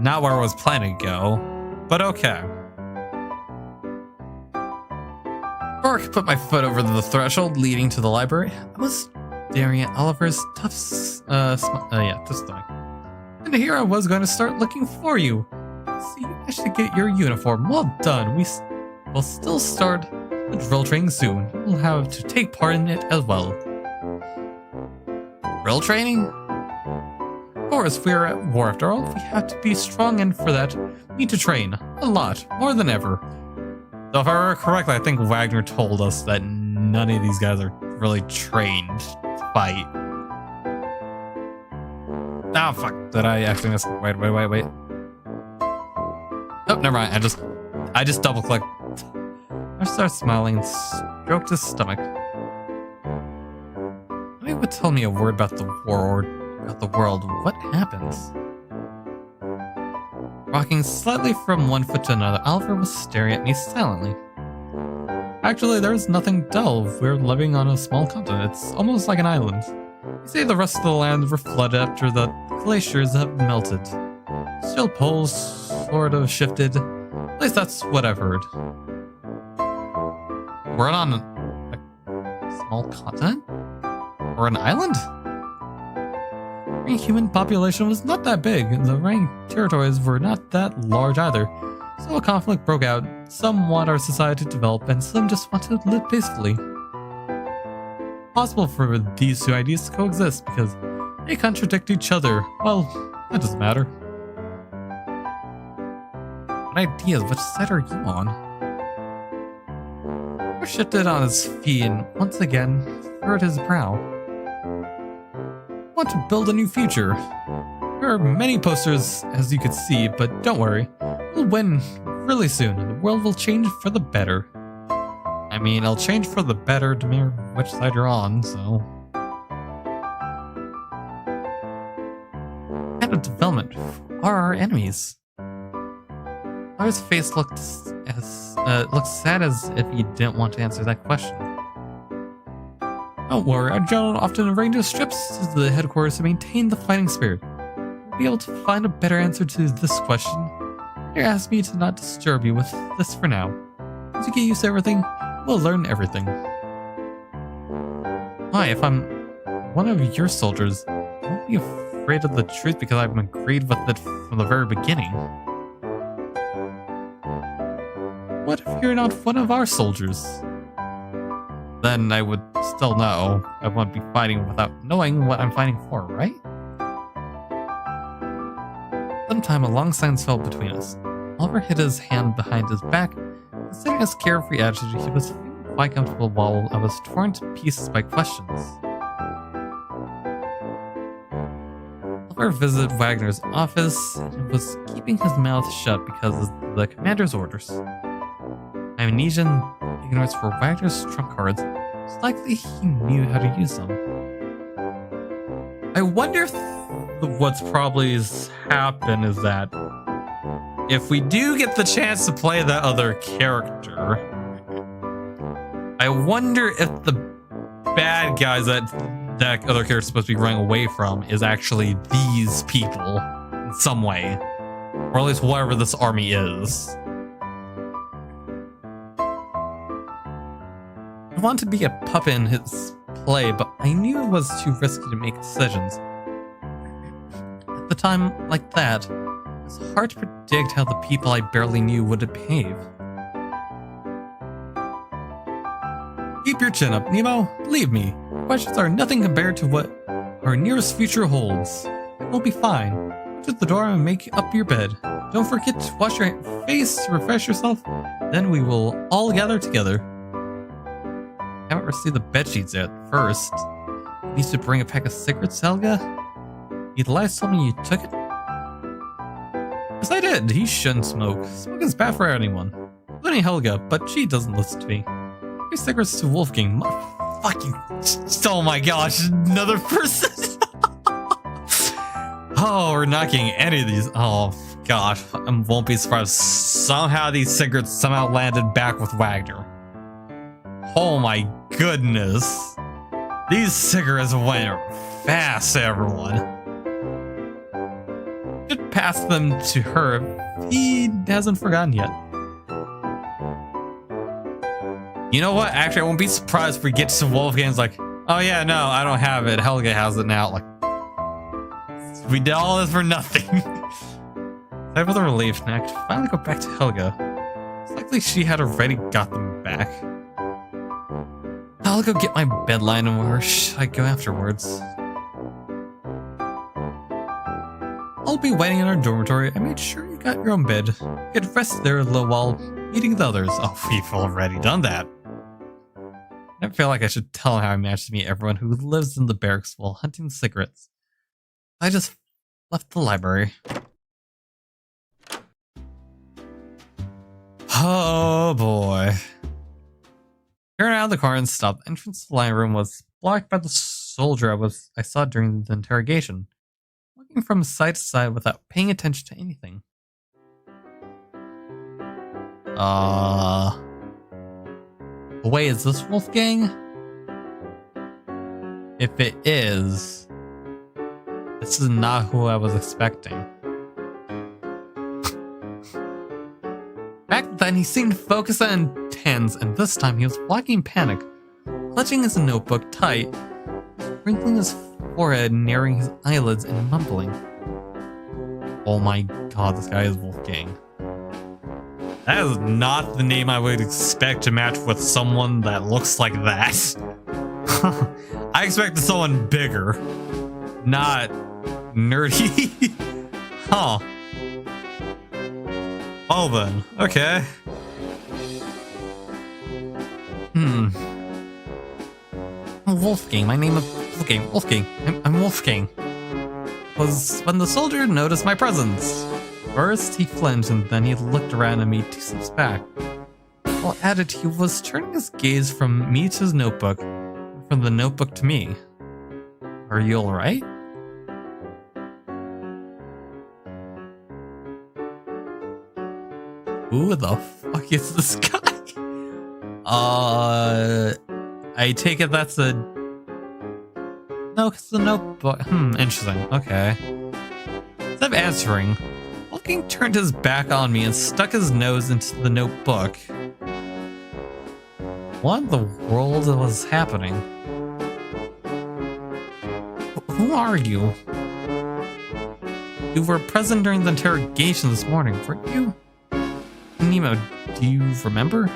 Not where I was planning to go, but okay. Before I could put my foot over the threshold leading to the library, I was staring at Oliver's tough stomach. And here I was going to start looking for you. So you managed to get your uniform. Well done. We'll still start the drill training soon. We'll have to take part in it as well. Drill training? Of course, we're at war after all. We have to be strong, and for that, we need to train. A lot. More than ever. So if I remember correctly, I think Wagner told us that none of these guys are really trained to fight. Ah, fuck. Did I actually miss? Wait. Oh, never mind. I just double clicked. I started smiling and stroked his stomach. If he would tell me a word about the war or about the world, what happens? Rocking slightly from one foot to another, Oliver was staring at me silently. Actually, there's nothing dull. We're living on a small continent. It's almost like an island. You say the rest of the land were flooded after the glaciers have melted. Still poles sort of shifted. At least that's what I've heard. We're on a small continent? Or an island? The human population was not that big, and the remaining territories were not that large either. So a conflict broke out. Some want our society to develop, and some just want to live peacefully. Possible for these two ideas to coexist because they contradict each other. Well, that doesn't matter. What ideas? Which side are you on? He shifted on his feet and once again furrowed his brow. I want to build a new future. There are many posters, as you could see, but don't worry. We'll win really soon. The world will change for the better. I mean, it'll change for the better to matter which side you're on, so... What kind of development are our enemies? Larry's face looked sad as if he didn't want to answer that question. Don't worry, our general often arranges trips to the headquarters to maintain the fighting spirit. We'll be able to find a better answer to this question. You asked me to not disturb you with this for now. Once you get used to everything, we'll learn everything. Why, if I'm one of your soldiers, I won't be afraid of the truth because I've agreed with it from the very beginning. What if you're not one of our soldiers? Then I would still know. I won't be fighting without knowing what I'm fighting for, right? Sometime a long silence fell between us. Oliver hid his hand behind his back. Considering his carefree attitude, he was feeling quite comfortable while I was torn to pieces by questions. Oliver visited Wagner's office and was keeping his mouth shut because of the commander's orders. Amnesia and ignorance for Wagner's trump cards. It's likely he knew how to use them. I wonder if what's probably happened is that if we do get the chance to play that other character, I wonder if the bad guys that other character is supposed to be running away from is actually these people in some way, or at least whatever this army is. I wanted to be a puppet in his play, but I knew it was too risky to make decisions. At a time like that, it's hard to predict how the people I barely knew would behave. Keep your chin up, Nemo. Believe me, questions are nothing compared to what our nearest future holds. It will be fine. Go to the door and make up your bed. Don't forget to wash your face to refresh yourself. Then we will all gather together. I haven't received the bedsheets yet. First, you need to bring a pack of cigarettes, Helga. You last told me you took it? Yes, I did. He shouldn't smoke. Smoking's bad for anyone. Including Helga, but she doesn't listen to me. Give cigarettes to Wolfgang. Fucking... Oh my gosh, another person. Oh, we're not getting any of these. Oh gosh, I won't be surprised. Somehow these cigarettes somehow landed back with Wagner. Oh my goodness. These cigarettes went fast, everyone. Good pass them to her if he hasn't forgotten yet. You know what? Actually, I won't be surprised if we get to Wolfgang's like, oh yeah, no, I don't have it. Helga has it now. Like, we did all this for nothing. Type with a relief, and I could finally go back to Helga. It's likely she had already got them back. I'll go get my bed line, and where should I go afterwards? I'll be waiting in our dormitory. I made sure you got your own bed. You could rest there a little while meeting the others. Oh, we've already done that. I feel like I should tell how I managed to meet everyone who lives in the barracks while hunting cigarettes. I just left the library. Oh boy. Turned out of the car and stopped. The entrance to the library room was blocked by the soldier I saw during the interrogation, looking from side to side without paying attention to anything. Wait, is this Wolfgang? If it is, this is not who I was expecting. Back then, he seemed focused and intense, and this time he was blocking panic, clutching his notebook tight, wrinkling his forehead, narrowing his eyelids, and mumbling. Oh my god, this guy is Wolfgang. That is not the name I would expect to match with someone that looks like that. I expected someone bigger, not nerdy. Huh. Oh then, okay. Wolfgang, my name is Wolfgang. I'm Wolfgang. Was when the soldier noticed my presence. First, he flinched, and then he looked around at me 2 steps back. While at it, he was turning his gaze from me to his notebook, and from the notebook to me. Are you alright? Who the fuck is this guy? I take it that's a... No, because the notebook... interesting. Okay. Instead of answering, Wolfgang turned his back on me and stuck his nose into the notebook. What in the world was happening? Who are you? You were present during the interrogation this morning, weren't you? Nemo, do you remember?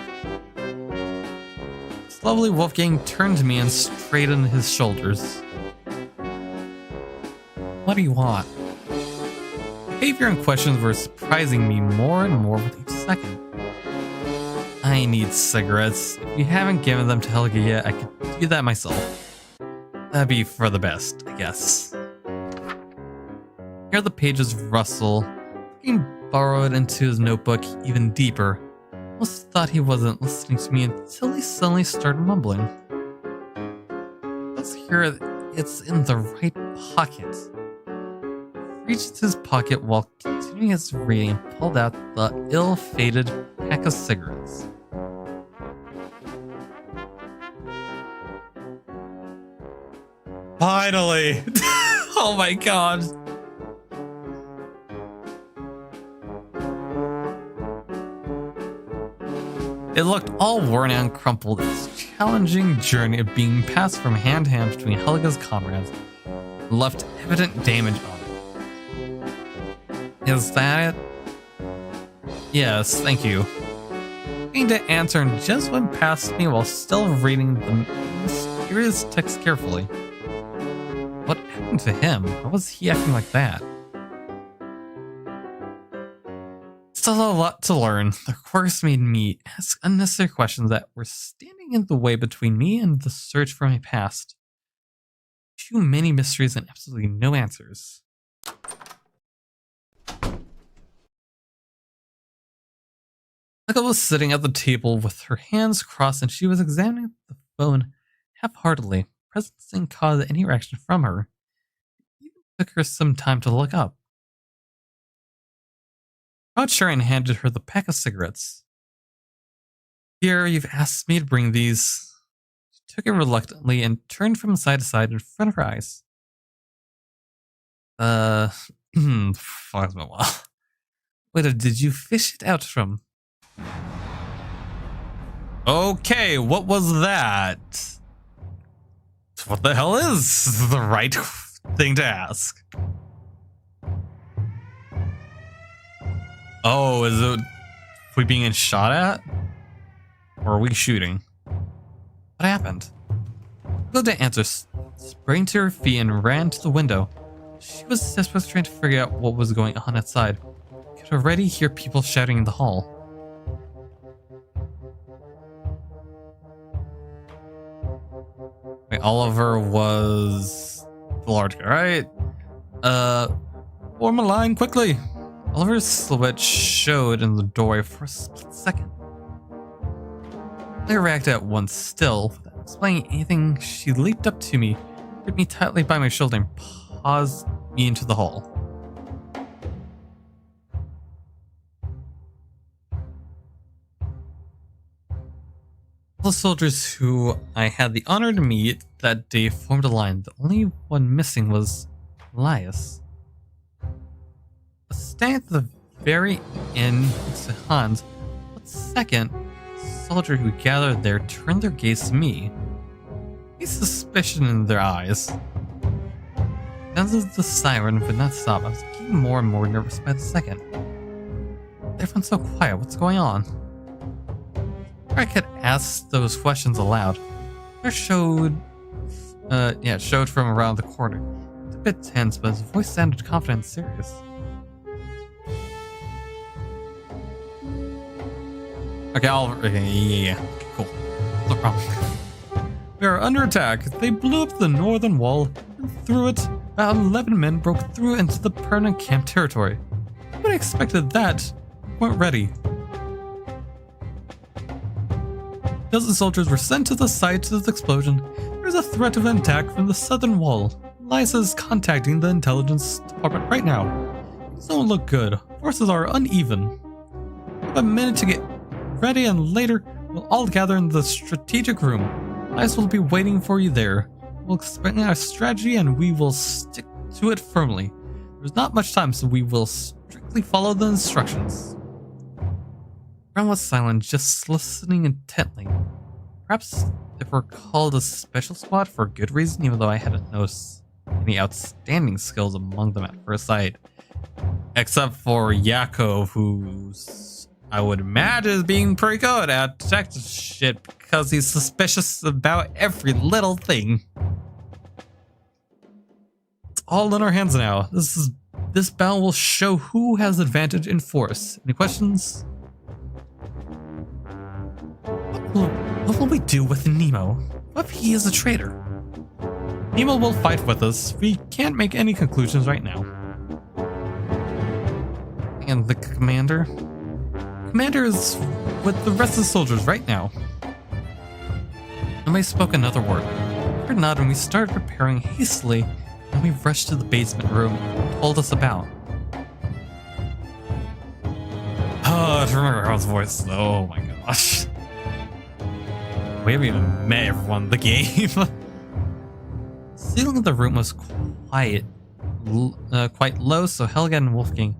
Slowly, Wolfgang turned to me and straightened his shoulders. What do you want? Behavior and questions were surprising me more and more with each second. I need cigarettes. If you haven't given them to Helga yet, I could do that myself. That'd be for the best, I guess. Hear the pages rustle. Wolfgang burrowed into his notebook even deeper. Almost thought he wasn't listening to me until he suddenly started mumbling. Let's hear it. It's in the right pocket. He reached his pocket while continuing his reading and pulled out the ill-fated pack of cigarettes. Finally! Oh my god! It looked all worn out and crumpled. Its challenging journey of being passed from hand to hand between Helga's comrades left evident damage on it. Is that it? Yes, thank you. Looking to answer and just went past me while still reading the mysterious text carefully. What happened to him? Why was he acting like that? Still a lot to learn. The course made me ask unnecessary questions that were standing in the way between me and the search for my past. Too many mysteries and absolutely no answers. Helga was sitting at the table with her hands crossed and she was examining the phone half-heartedly. Presence didn't cause any reaction from her. It even took her some time to look up. Sharon handed her the pack of cigarettes. Here, you've asked me to bring these. She took it reluctantly and turned from side to side in front of her eyes. Fuck me a while. Wait, did you fish it out from? Okay, what was that? What the hell is the right thing to ask? Oh, is it we being shot at? Or are we shooting? What happened? Hilda answers, sprang to her feet and ran to the window. She was desperately trying to figure out what was going on outside. Could already hear people shouting in the hall. Wait, Oliver was the large guy, right? Form a line quickly. Oliver's silhouette showed in the doorway for a split second. I reacted at once still. Without explaining anything, she leaped up to me, gripped me tightly by my shoulder, and paused me into the hall. All the soldiers who I had the honor to meet that day formed a line. The only one missing was Elias. Standing at the very end next to Hans, but second, the soldier who gathered there turned their gaze to me. A suspicion in their eyes. Sounds of the siren would not stop. I was getting more and more nervous by the second. Everyone's so quiet. What's going on? I could ask those questions aloud. It showed from around the corner. It's a bit tense, but his voice sounded confident and serious. Okay, yeah, cool. No problem. We are under attack. They blew up the northern wall and through it. About 11 men broke through into the permanent camp territory. Nobody expected that. We weren't ready. Dozen soldiers were sent to the site of the explosion. There's a threat of an attack from the southern wall. Liza is contacting the intelligence department right now. Things don't look good. Forces are uneven. We have a minute to get ready, and later we'll all gather in the strategic room. Liza will be waiting for you there. We'll explain our strategy and we will stick to it firmly. There's not much time, so we will strictly follow the instructions. Everyone was silent, just listening intently. Perhaps they were called a special squad for a good reason, even though I hadn't noticed any outstanding skills among them at first sight. Except for Yakov, who's, I would imagine, is being pretty good at detective shit because he's suspicious about every little thing. It's all in our hands now. This battle will show who has advantage in force. Any questions? What will we do with Nemo? What if he is a traitor? Nemo will fight with us. We can't make any conclusions right now. And the commander? Commander is with the rest of the soldiers right now. Nobody spoke another word. We heard nod and we started preparing hastily, and we rushed to the basement room and told us about. Oh, I remember Harold's voice. Oh my gosh. We haven't even met everyone in the game. The ceiling of the room was quite low, so Helga and Wolfgang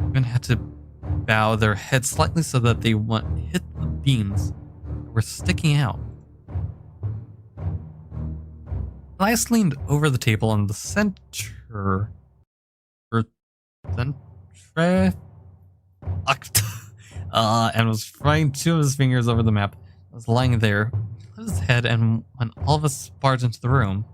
even had to bow their heads slightly so that they wouldn't hit the beams that were sticking out. Elias leaned over the table in the center, and was flying two of his fingers over the map. I was lying there, lifted his head, and when all of us barged into the room.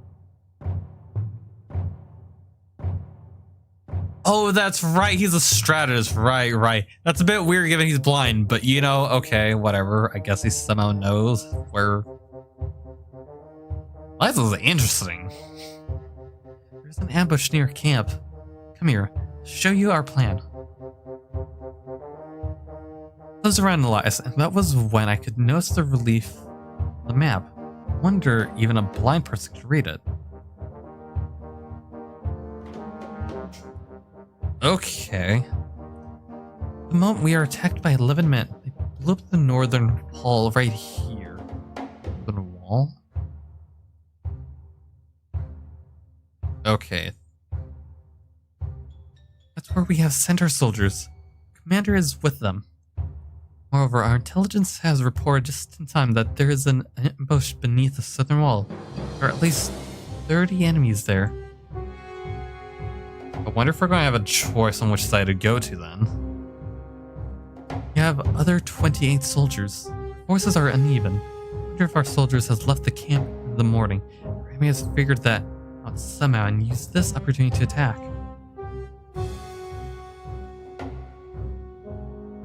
Oh, that's right, he's a strategist, right. That's a bit weird given he's blind, but you know, okay, whatever. I guess he somehow knows where... This is interesting. There's an ambush near camp. Come here, I'll show you our plan. I was around Elias, and that was when I could notice the relief on the map. I wonder even a blind person could read it. Okay. The moment we are attacked by 11 men, they blew up the northern wall right here. Northern wall? Okay. where we have sent our soldiers. Commander is with them. Moreover, our intelligence has reported just in time that there is an ambush beneath the southern wall. There are at least 30 enemies there. I wonder if we're going to have a choice on which side to go to then. We have other 28 soldiers. Forces are uneven. I wonder if our soldiers has left the camp in the morning. Our enemy has figured that out somehow and used this opportunity to attack.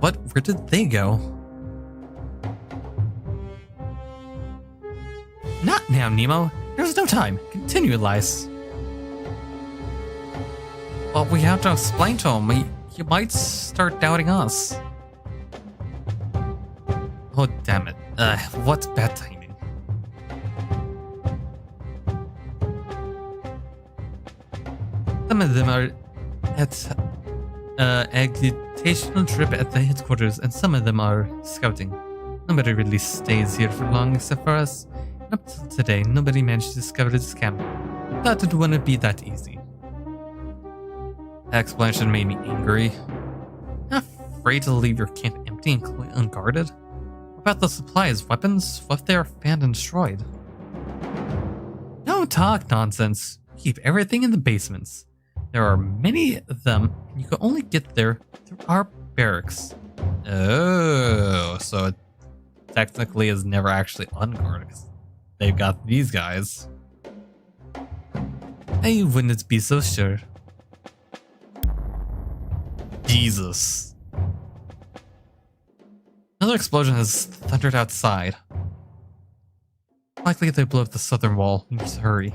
What? Where did they go? Not now, Nemo. There's no time. Continue, Elias. Well, we have to explain to him. He might start doubting us. Oh, damn it. What's bad timing? Some of them are at agitational trip at the headquarters, and some of them are scouting. Nobody really stays here for long except for us. Up till today, nobody managed to discover this camp. Thought it wouldn't be that easy. That explanation made me angry. Not afraid to leave your camp empty and unguarded? What about the supplies, weapons? What if they are found and destroyed? Don't talk nonsense. Keep everything in the basements. There are many of them, and you can only get there through our barracks. Oh, so it technically is never actually unguarded. They've got these guys. I wouldn't be so sure. Jesus. Another explosion has thundered outside. Likely they blew up the southern wall. We need to hurry.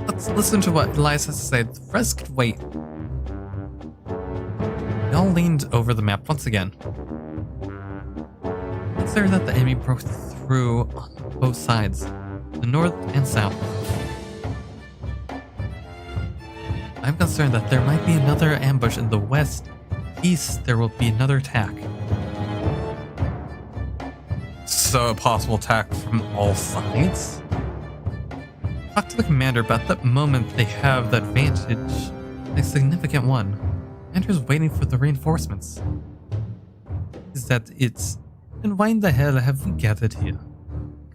Let's listen to what Elias has to say. The rest could wait. We all leaned over the map once again. It's clear that the enemy broke through on both sides, the north and south. I'm concerned that there might be another ambush in the west. East, there will be another attack. So a possible attack from all sides? Talk to the commander, but at the moment they have the advantage, a significant one. Commander's waiting for the reinforcements. Is that it? Then why in the hell have we gathered here?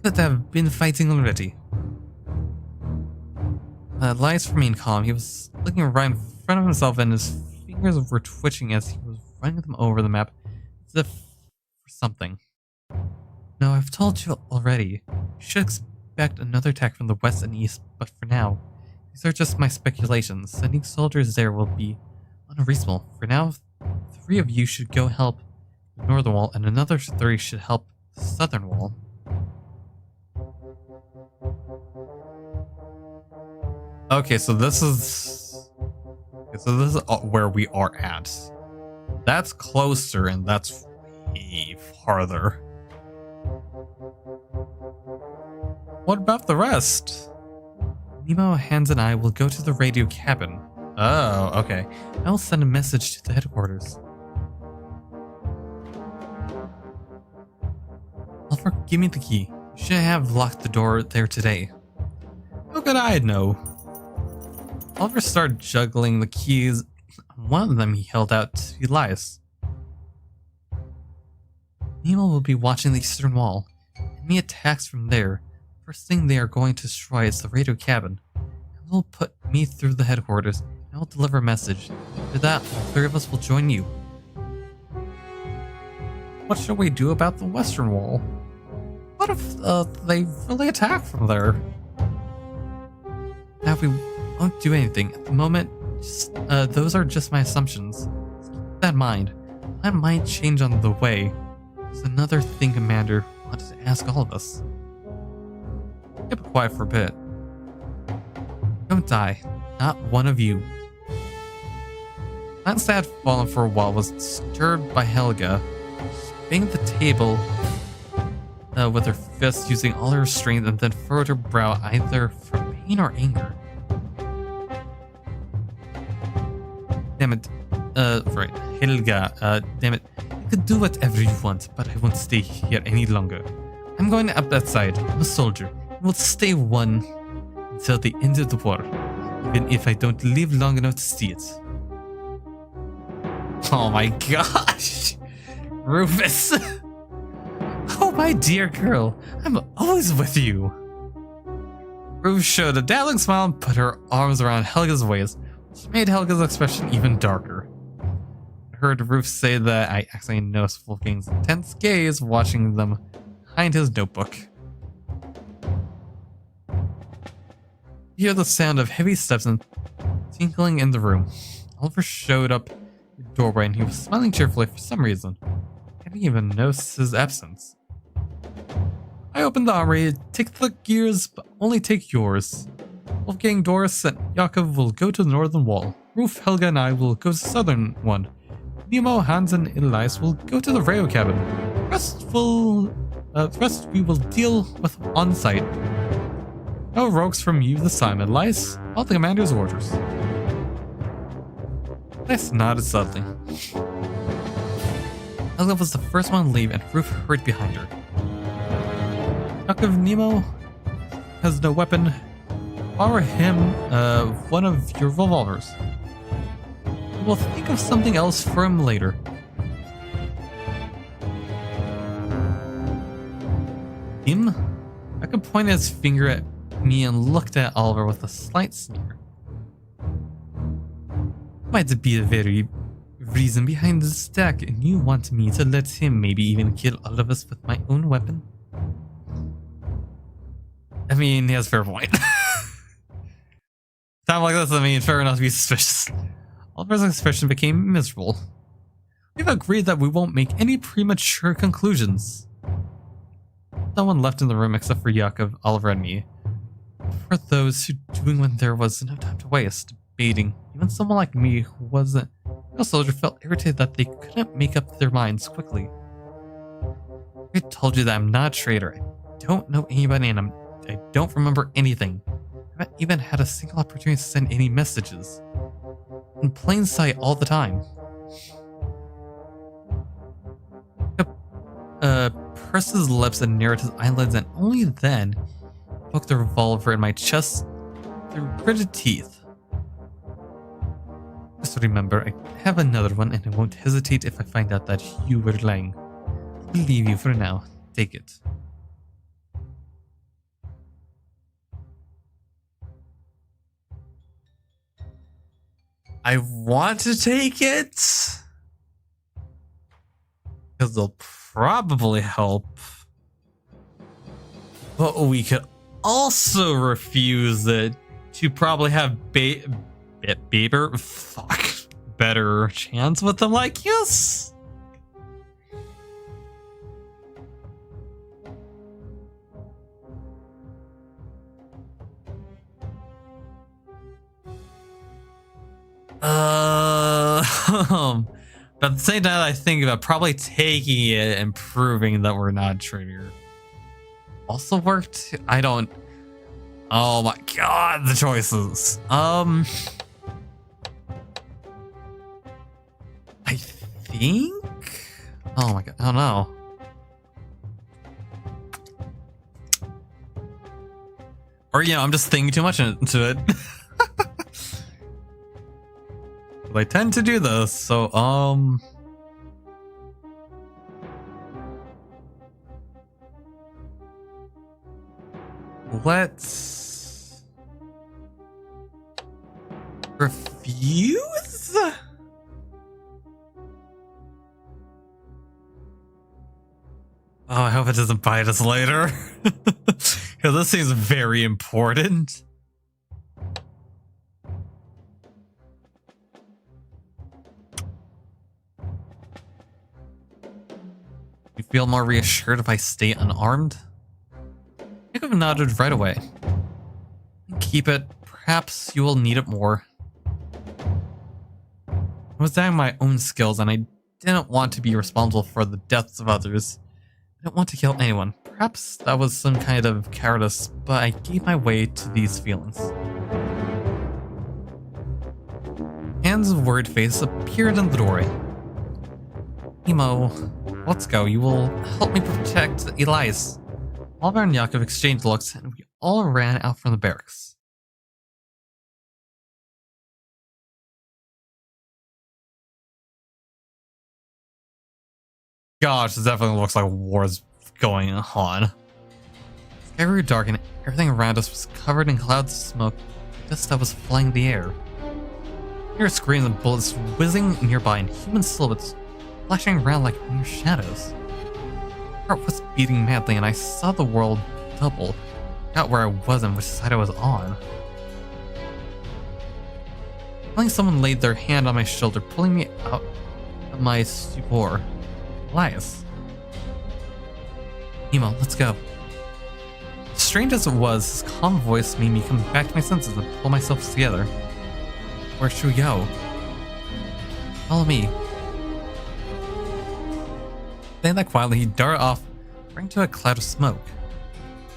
Could have been fighting already. Elias remained calm. He was looking right in front of himself and his fingers were twitching as he was running them over the map as if for something. No, I've told you already. You should expect another attack from the west and east, but for now, these are just my speculations. Sending soldiers there will be unreasonable. For now, 3 of you should go help the northern wall, and another 3 should help the southern wall. Okay, so this is where we are at. That's closer, and that's way farther. What about the rest? Nemo, Hans, and I will go to the radio cabin. Oh, okay. I will send a message to the headquarters. Oliver, give me the key. You should have locked the door there today. How could I know? Oliver started juggling the keys. One of them he held out to Elias. Nemo will be watching the eastern wall. Enemy attacks from there. First thing they are going to destroy is the radio cabin. It will put me through the headquarters, and I will deliver a message. After that, all 3 of us will join you. What should we do about the western wall? What if they really attack from there? Now we won't do anything. At the moment, those are just my assumptions. Keep that in mind. I might change on the way. There's another thing Commander wanted to ask all of us. Keep quiet for a bit. Don't die. Not one of you. Hans that had fallen for a while was disturbed by Helga. She banged the table with her fist, using all her strength, and then furrowed her brow either from pain or anger. Damn it. Right. Helga, damn it. You could do whatever you want, but I won't stay here any longer. I'm going up that side. I'm a soldier. I will stay one until the end of the war. even if I don't live long enough to see it. Oh my gosh! Rufus! Oh my dear girl, I'm always with you. Rufus showed a dazzling smile and put her arms around Helga's waist, which made Helga's expression even darker. I heard Rufus say that I accidentally noticed Wolfgang's intense gaze watching them behind his notebook. You hear the sound of heavy steps and tinkling in the room. Oliver showed up in the doorway and he was smiling cheerfully for some reason. I didn't even notice his absence. I opened the armory. Take the gears, but only take yours. Wolfgang, Doris, and Jakob will go to the northern wall. Ruf, Helga, and I will go to the southern one. Nemo, Hans, and Elias will go to the rail cabin. The rest we will deal with on site. No rogues from you this time, Elias. All the commander's orders. Elias nodded suddenly. Helga was the first one to leave, and Ruf hurried behind her. Jakob, Nemo has no weapon. Borrow him one of your revolvers. We'll think of something else for him later. Him? Jakob pointed his finger at me and looked at Oliver with a slight sneer. Might be a very reason behind this attack, and you want me to let him maybe even kill all of us with my own weapon? I mean, he has a fair point. Time like this, I mean, fair enough to be suspicious. Oliver's expression became miserable. We've agreed that we won't make any premature conclusions. No one left in the room except for Jakob, Oliver, and me. For those who doing when there was no time to waste, debating, even someone like me who wasn't a soldier felt irritated that they couldn't make up their minds quickly. I told you that I'm not a traitor. I don't know anybody and I don't remember anything. I haven't even had a single opportunity to send any messages. In plain sight all the time. Pressed his lips and narrowed his eyelids, and only then poked the revolver in my chest through gritted teeth. Just remember, I have another one, and I won't hesitate if I find out that you were lying. I'll leave you for now. Take it. I want to take it because they'll probably help, but we could also refuse it to probably have better chance with them. Like, yes. But at the same time, I think about probably taking it and proving that we're not a traitor. Also worked. I don't. Oh my god, the choices. I think. Oh my god, I don't know. Or I'm just thinking too much into it. I tend to do this, so let's refuse. Oh, I hope it doesn't bite us later. Because this seems very important. You feel more reassured if I stay unarmed? Jacob nodded right away. Keep it. Perhaps you will need it more. I was doubting my own skills and I didn't want to be responsible for the deaths of others. I didn't want to kill anyone. Perhaps that was some kind of cowardice, but I gave my way to these feelings. Hans' worried face appeared in the doorway. Nemo, let's go. You will help me protect Elias. Oliver and Jakob exchanged looks, and we all ran out from the barracks. Gosh, it definitely looks like war's going on. The sky grew dark and everything around us was covered in clouds of smoke, dust that was flying the air. There were screams and bullets whizzing nearby and human silhouettes flashing around like mere shadows. My heart was beating madly and I saw the world double, not where I was and which side I was on. Feeling someone laid their hand on my shoulder, pulling me out of my stupor. Elias. Nemo, let's go. Strange as it was, his calm voice made me come back to my senses and pull myself together. Where should we go? Follow me. Saying that quietly, he darted off, right into a cloud of smoke.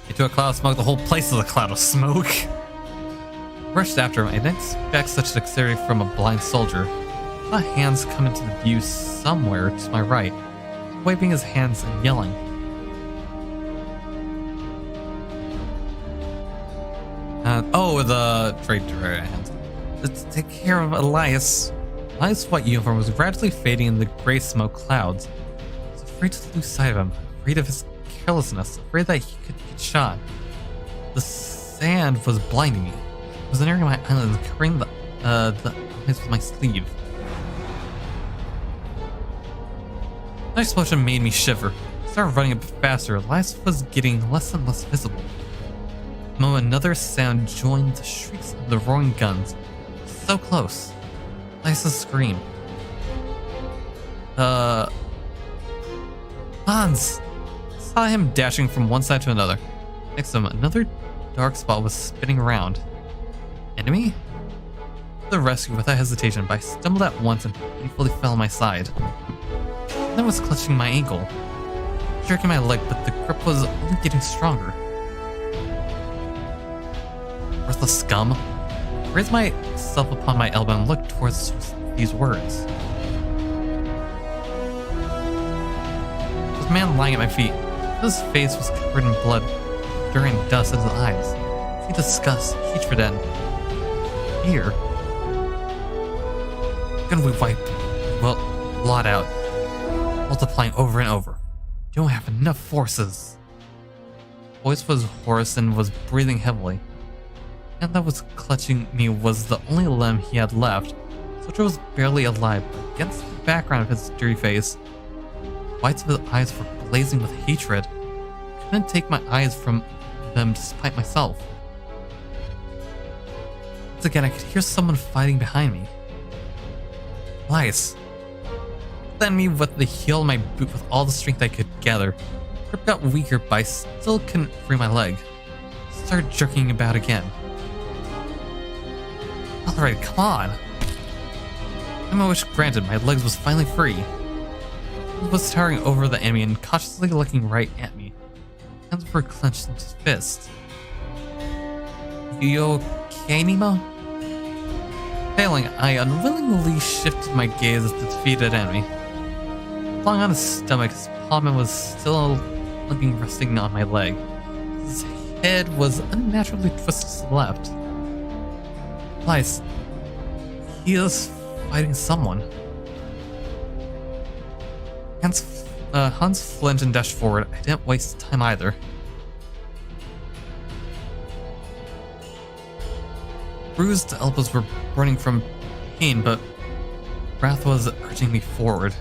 Into a cloud of smoke, the whole place is a cloud of smoke. I rushed after him. I didn't expect such dexterity from a blind soldier. I saw hands come into the view somewhere to my right, waving his hands and yelling. The traitor hands. To take care of Elias. Elias' white uniform was gradually fading in the gray smoke clouds. I was afraid to lose sight of him, afraid of his carelessness, afraid that he could get shot. The sand was blinding me. It was entering my eyelids and covering the eyes with my sleeve. The explosion made me shiver. I started running a bit faster. Elias was getting less and less visible. The moment another sound joined the shrieks of the roaring guns. So close. Elias' scream. Hans! I saw him dashing from one side to another. Next to him, another dark spot was spinning around. Enemy? The rescue without hesitation, but I stumbled at once and painfully fell on my side. Then was clutching my ankle, jerking my leg, but the grip was only getting stronger. Worthless scum. I raised myself upon my elbow and looked towards these words. There was a man lying at my feet. His face was covered in blood, dirt and dust in his eyes. He disgust, hatred, and fear. Can we wipe? Well, blot out, multiplying over and over. You don't have enough forces. His voice was hoarse and was breathing heavily. The hand that was clutching me was the only limb he had left. Soldier was barely alive, but against the background of his dirty face, the whites of his eyes were blazing with hatred. I couldn't take my eyes from them despite myself. Once again, I could hear someone fighting behind me. Elias. Then me with the heel of my boot with all the strength I could gather. Grip got weaker, but I still couldn't free my leg. Started jerking about again. Alright, come on. My wish granted, my legs was finally free. He was towering over the enemy and cautiously looking right at me. Hands were clenched into his fist. You okay, Nemo? Failing, I unwillingly shifted my gaze at the defeated enemy. Lying on his stomach, his palm was still limping, resting on my leg. His head was unnaturally twisted to the left. Elias, he is fighting someone. Hans flinched and dashed forward. I didn't waste time either. Bruised elbows were burning from pain, but wrath was urging me forward.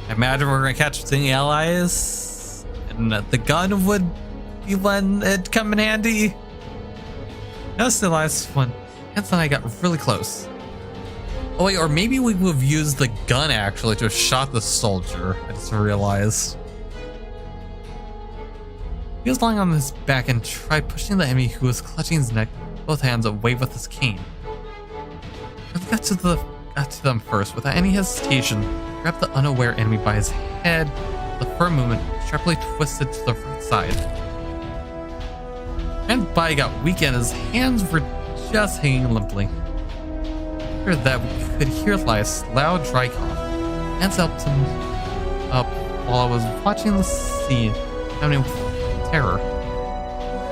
I imagine we're gonna catch the allies, and the gun would be when it'd come in handy. That's the last one. Hans and I got really close. Oh wait, or maybe we would have used the gun actually to have shot the soldier. I just realized. He was lying on his back and tried pushing the enemy who was clutching his neck, both hands away with his cane. I got to them first, without any hesitation, grabbed the unaware enemy by his head, the firm movement, sharply twisted to the right side. And body got weak and his hands were just hanging limply. After that, we could hear Elias' loud dry cough. Hands helped him up while I was watching the scene, pounding with terror.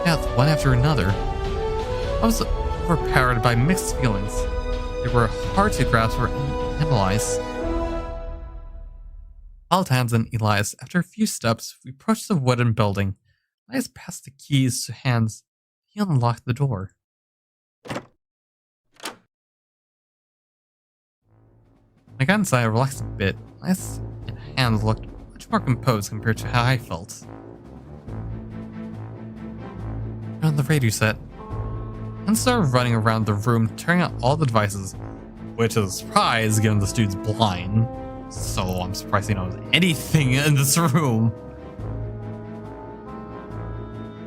Death, one after another. I was overpowered by mixed feelings. They were hard to grasp or analyze. held hands and Elias. After a few steps, we approached the wooden building. Elias passed the keys to Hans. He unlocked the door. When I got inside, I relaxed a bit. Elias and Hans looked much more composed compared to how I felt. On the radio set, Hans started running around the room, turning on all the devices, which is a surprise given this dude's blind. So I'm surprised he knows anything in this room.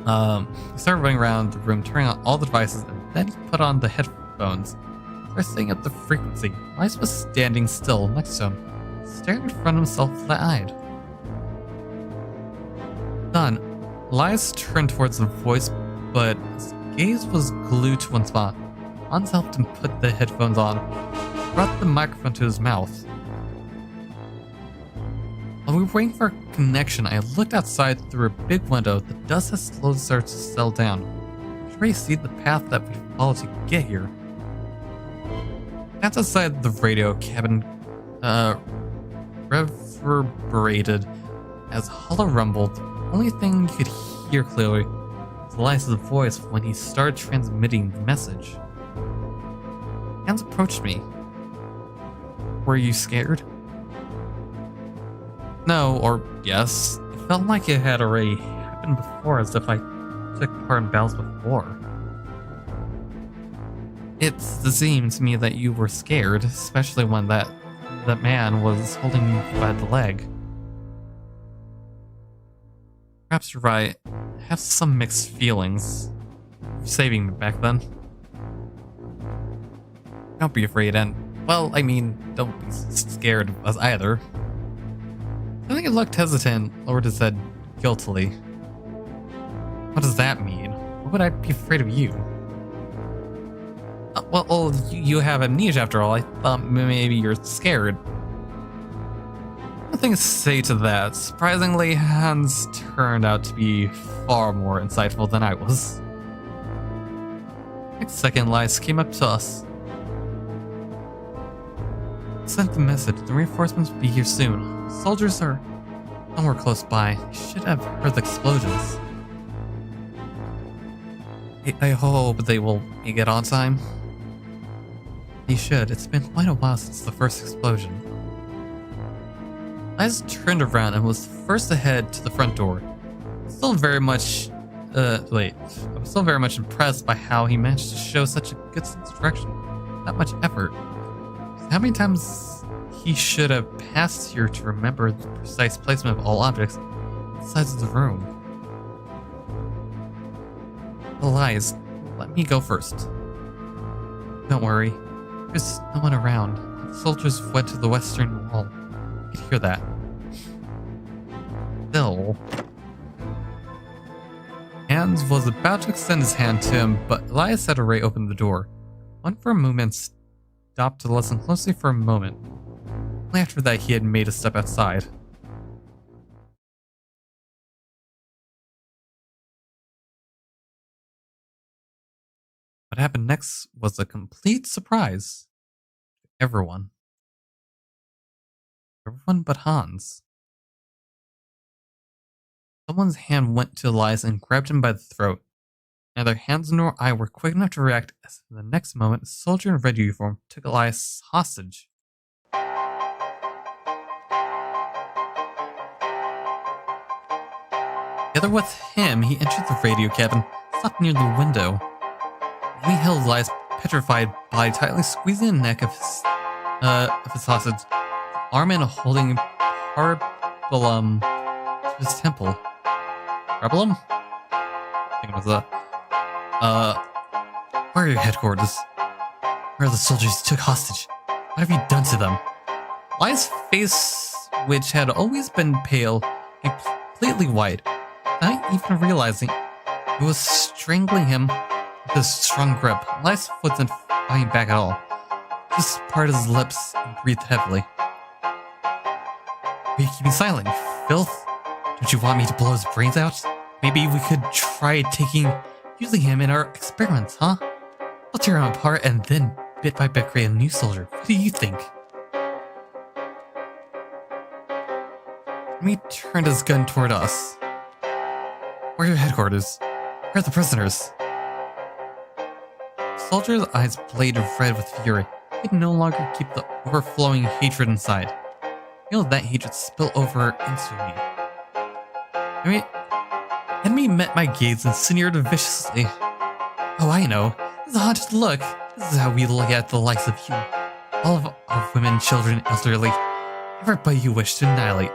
He started running around the room, turning on all the devices, and then he put on the headphones. Started setting up the frequency. Elias was standing still next to him, staring in front of himself flat-eyed. Done. Elias turned towards the voice, but his gaze was glued to one spot. Hans helped him put the headphones on, brought the microphone to his mouth. While we were waiting for a connection, I looked outside through a big window. The dust has slowly started to settle down. I could already see the path that we followed to get here. That's outside the radio cabin reverberated as hollow rumbled. The only thing you could hear clearly was Elias' voice when he started transmitting the message. Hans approached me. Were you scared? No, or yes. It felt like it had already happened before, as if I took part in battles before. It seemed to me that you were scared, especially when that man was holding you by the leg. Perhaps you're right. I have some mixed feelings. You're saving me back then. Don't be afraid, and, well, I mean, don't be scared of us either. I think he looked hesitant, lowered his head guiltily. What does that mean? Why would I be afraid of you? Well, you have amnesia after all. I thought maybe you're scared. Nothing to say to that. Surprisingly, Hans turned out to be far more insightful than I was. Next second, Elias came up to us. Sent the message. The reinforcements will be here soon. Soldiers are somewhere close by. You should have heard the explosions. I hope they will make it on time. They should. It's been quite a while since the first explosion. I just turned around and was first to head to the front door. I was still very much impressed by how he managed to show such a good sense of direction. That much effort. How many times he should have passed here to remember the precise placement of all objects on the sides of the room. Elias, let me go first. Don't worry. There's no one around. The soldiers went to the western wall. You could hear that. Still. Hans was about to extend his hand to him, but Elias had already opened the door. One for a moment, stopped to listen closely for a moment. Only after that he had made a step outside. What happened next was a complete surprise to everyone. Everyone but Hans. Someone's hand went to Elias and grabbed him by the throat. Neither Hans nor I were quick enough to react, as in the next moment, a soldier in red uniform took Elias hostage. Together with him, he entered the radio cabin, stopped near the window. We held Elias' petrified body, tightly squeezing the neck of his hostage, arm and holding parabellum to his temple. Parabellum? I think it was where are your headquarters? Where are the soldiers you took hostage? What have you done to them? Elias' face, which had always been pale, became completely white. Without even realizing, he was strangling him with a strong grip. Elias wasn't fighting back at all. He just parted his lips and breathed heavily. Why are you keeping silent, you filth? Don't you want me to blow his brains out? Maybe we could try using him in our experiments, huh? We'll tear him apart and then bit by bit create a new soldier. What do you think? He turned his gun toward us. Where are your headquarters? Where are the prisoners? The soldier's eyes blazed red with fury. He could no longer keep the overflowing hatred inside. He let that hatred spill over into me. Enemy met my gaze and sneered viciously. Oh, I know. This is a haunted look. This is how we look at the likes of you. All of our women, children, elderly. Everybody you wish to annihilate.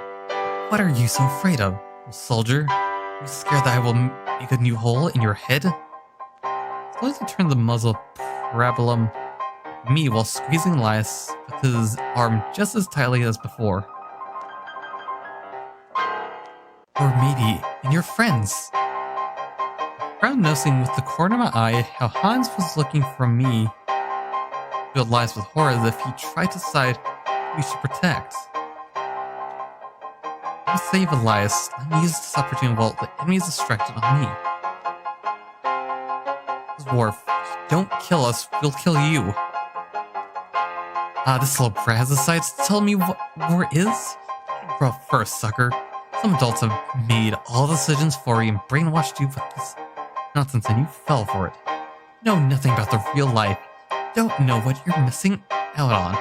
What are you so afraid of, soldier? Are you scared that I will make a new hole in your head? Slowly turned the muzzle parabellum at me while squeezing Elias with his arm just as tightly as before. Or maybe in your friends. I frowned, noticing with the corner of my eye how Hans was looking from me to Elias with horror as if he tried to decide who we should protect. To save Elias, let me use this opportunity while the enemy is distracted on me. Dwarf, don't kill us, we'll kill you. This little brat has decided to tell me what war is? Grow up first, sucker. Some adults have made all the decisions for you and brainwashed you with this nonsense and you fell for it. You know nothing about the real life. You don't know what you're missing out on.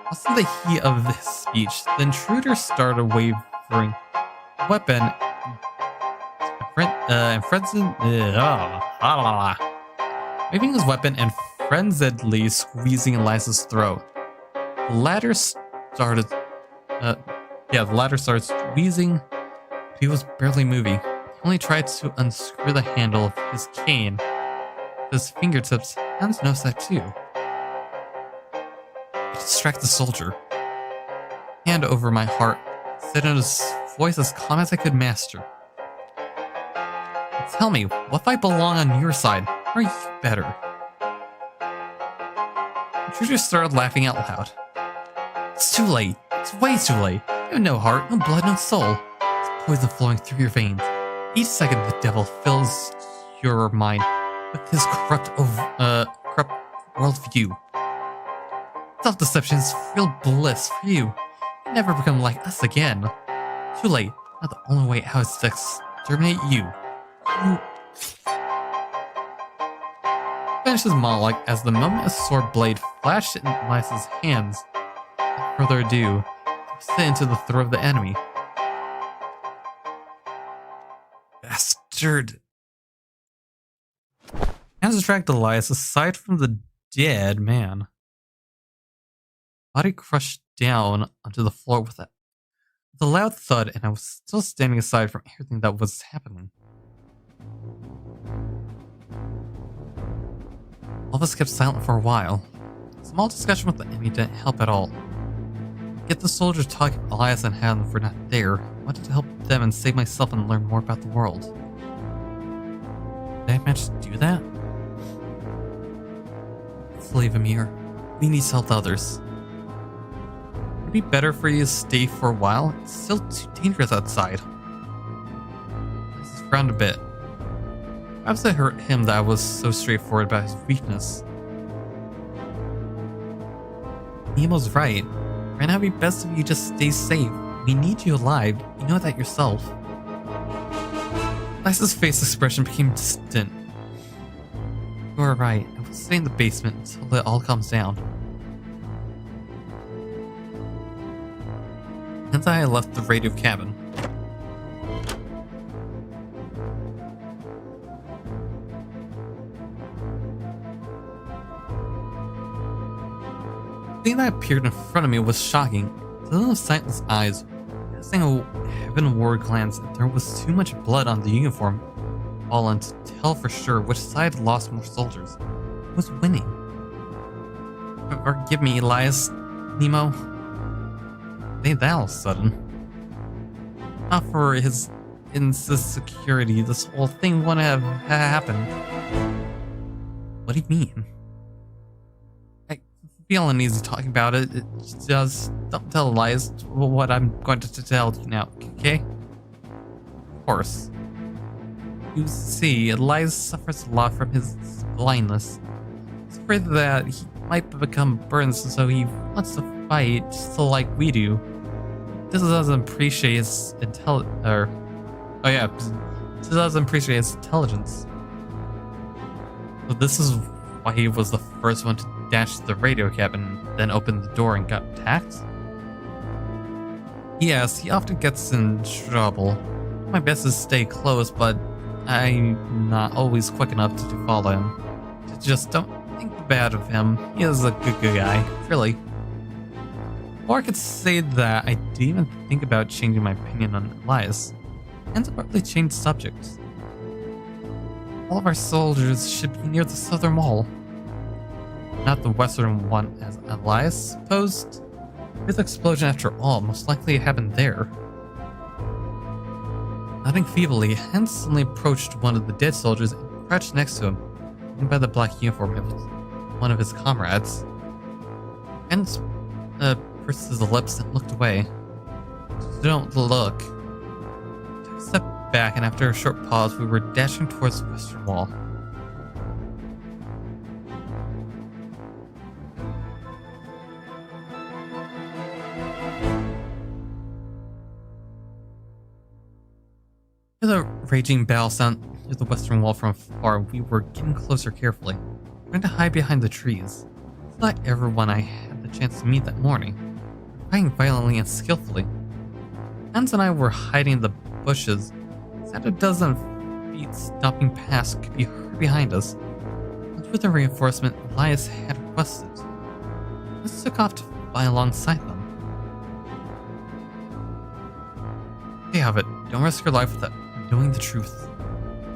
Also, in the heat of this speech, the intruder started wavering weapon waving his weapon and frenziedly squeezing Elias's throat. The latter started squeezing, but he was barely moving. He only tried to unscrew the handle of his cane. With his fingertips, Hans noticed that too. I distract the soldier. Hand over my heart, said in his voice as calm as I could master. Tell me, what if I belong on your side? Or are you better? The intruder started laughing out loud. It's too late. It's way too late. You have no heart, no blood, no soul. It's poison flowing through your veins. Each second the devil fills your mind with his corrupt worldview. Self-deception is real bliss for you. You never become like us again. Too late. Now the only way out is to exterminate you. Finished his monologue as the moment a sword blade flashed in Elias's hands. Without further ado, thrust it into the throat of the enemy. Bastard! Hands dragged Elias aside from the dead man. Body crushed down onto the floor with a loud thud, and I was still standing aside from everything that was happening. All of us kept silent for a while. A small discussion with the enemy didn't help at all. Get the soldiers talking about Elias and Hans were not there. I wanted to help them and save myself and learn more about the world. Did I manage to do that? Let's leave him here. We need to help others. It'd be better for you to stay for a while. It's still too dangerous outside. I just frowned a bit. Perhaps it hurt him that I was so straightforward about his weakness. Nemo's right. Right now it'd be best if you just stay safe. We need you alive. You know that yourself. Elias's face expression became distant. You are right. I will stay in the basement until it all calms down. And I left the radio cabin. The thing that appeared in front of me was shocking. The little sightless eyes, casting a heavenward glance, there was too much blood on the uniform fallen to tell for sure which side lost more soldiers. Who was winning? Forgive me, Elias, Nemo. Ain't that all of a sudden? Not for his insecurity, this whole thing wouldn't have happened. What do you mean? I feel uneasy talking about it. It just don't tell Elias what I'm going to tell you now, okay? Of course. You see, Elias suffers a lot from his blindness. He's afraid that he might become burned, so he wants to fight just like we do. this doesn't appreciate his this doesn't appreciate his intelligence. So this is why he was the first one to dash to the radio cabin, then opened the door and got attacked? Yes, he often gets in trouble. My best is stay close, but I'm not always quick enough to follow him. Just don't think bad of him. He is a good guy, really. Or I could say that I didn't even think about changing my opinion on Elias, and abruptly changed subjects. All of our soldiers should be near the southern wall, not the western one as Elias supposed. This explosion, after all, most likely happened there. Nodding feebly, Hans suddenly approached one of the dead soldiers and crouched next to him, hidden by the black uniform of one of his comrades. Hans pursed his lips and looked away. Don't look. Took a step back, and after a short pause, we were dashing towards the western wall. With a raging battle sound through the western wall from afar, we were getting closer carefully, trying to hide behind the trees. It's not everyone I had the chance to meet that morning, fighting violently and skillfully. Hans and I were hiding in the bushes. At a dozen feet stomping past could be heard behind us. And with the reinforcement Elias had requested, let's took off to fly alongside them. They have it. Don't risk your life without knowing the truth.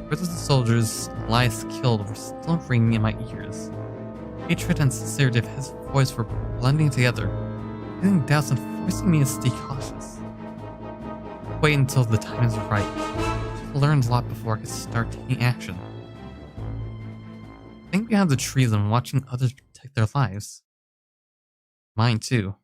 Words of the soldiers Elias killed were still ringing in my ears. Hatred and sincerity of his voice were blending together, giving doubts and forcing me to stay cautious. Wait until the time is right. I've learned a lot before I could start taking action. Staying behind the trees and watching others protect their lives. Mine too.